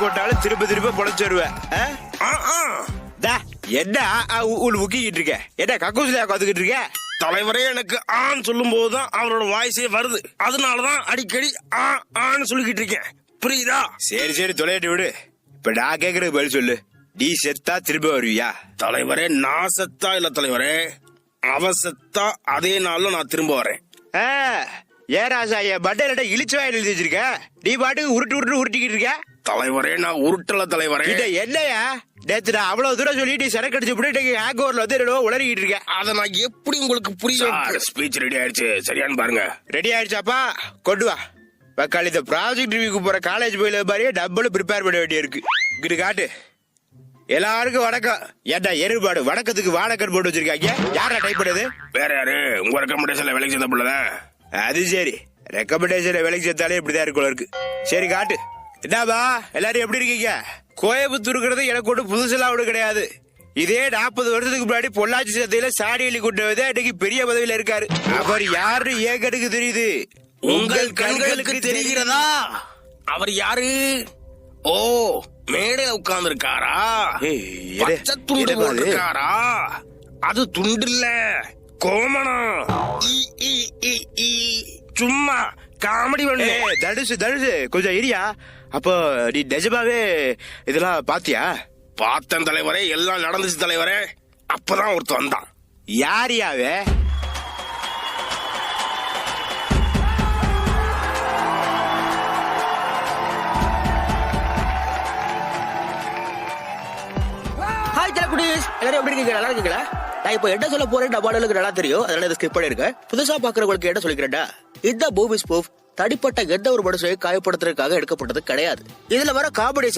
போட்டாலும் திரும்ப திரும்ப பொழைச்சு வருவேன். என்ன முக்கிக்கிட்டு இருக்க? என்ன கக்கூசில காத்துக்கிட்டு இருக்க? தலைவரே எனக்கு ஆண் சொல்லும் போதுதான் அவரோட வாய்ஸே வருது. அதனாலதான் அடிக்கடி ஆன்னு சொல்லிக்கிட்டு இருக்கேன். புரியுதா? சரி சரி தொலைட்டு விடு. இப்ப நான் கேக்குறது பதில் சொல்லு. நீ செத்தா திரும்ப வருவியா? தலைவரே நான் செத்தா இல்ல தலைவரே, அவ செத்தா அதே நாள்ல நான் திரும்ப வரேன். ஏன் ராசா என் பட்டையில இழிச்சு வாயில் எழுதி வச்சிருக்க? நீ பாட்டுக்கு உருட்டிக்கிட்டு இருக்க. தலைவரே நான் உருட்டல தலைவரே. என்னையா நேத்து நான் அவ்வளவு தூரம் சொல்லி நீ சரக்கு அடிச்சு போட்டு ஹேங் ஓவர்ல வந்து உளறிக்கிட்டு இருக்க. அத நான் எப்படி உங்களுக்கு புரியும்? ஸ்பீச் ரெடி ஆயிடுச்சு, சரியானு பாருங்க. ரெடி ஆயிடுச்சாப்பா? கொண்டு வா. பக்காளி இந்த ப்ராஜெக்ட் ரிவ்யூக்கு போற காலேஜ் போயில மாதிரியே டபுள் ப்ரிப்பேர் பண்ண வேண்டிய இருக்கு. இங்கிட்டு காட்டு. எல்லாருக்கும் வணக்கம். ஏன்டா எருபாடு வணக்கத்துக்கு வாடகை போட்டு வச்சிருக்காங்க. யாரா டைப் பண்ணது? வேற யாரு? உங்க ரெக்கமெண்டேஷன்ல வேலைக்கு சேர்ந்த பிள்ளைதான். அது சரி, ரெக்கமெண்டேஷன்ல வேலைக்கு சேர்த்தாலே இப்படிதான் இருக்குள்ள இருக்கு. சரி காட்டு. என்னப்பா எல்லாரும் எப்படி இருக்கீங்க? கோயம்புத்தூருங்கிறது எனக்கு ஒன்றும் புதுசெல்லாம் ஒன்றும் கிடையாது. இதே 40 வருஷத்துக்கு முன்னாடி பொள்ளாச்சி சந்தையில சாடி எழுதி கொண்டு இன்னைக்கு பெரிய பதவியில இருக்காரு. அவர் யாரு ஏன் கணக்கு தெரியுது? உங்கள் கண்களுக்கு தெரிகிறதா? அவர் யாரு? ஓ, மேடையில உட்கார்ந்து இருக்காரா? பச்சை துண்டு போட்டிருக்காரா? அது துண்டு இல்ல, கோமணம். சும்மா காமெடி பண்ணு. தடுசு கொஞ்சம் இரியா. அப்போ நீ நிஜமாவே இதெல்லாம் பாத்தியா? பார்த்தேன் தலைவரே, எல்லாம் நடந்துச்சு தலைவரே. அப்பதான் ஒருத்தர் வந்தான். யாரியாவே? எல்லாரும் எப்படி இருக்கீங்க? நல்லா இருக்கீங்களா? நான் இப்ப என்ன சொல்ல போறேன் டபாலுக்கு நல்லா தெரியும், அதனால இதை ஸ்கிப் பண்ணிருக்கேன். புதுசா பாக்குறவங்களுக்கு என்ன சொல்லிக்கிறேன்டா, இந்த மூவி ஸ்பூஃப் தனிப்பட்ட எந்த ஒரு மனுஷனையும் காயப்படுத்துறதுக்காக எடுக்கப்பட்டது கிடையாது. இதுல வர காமெடி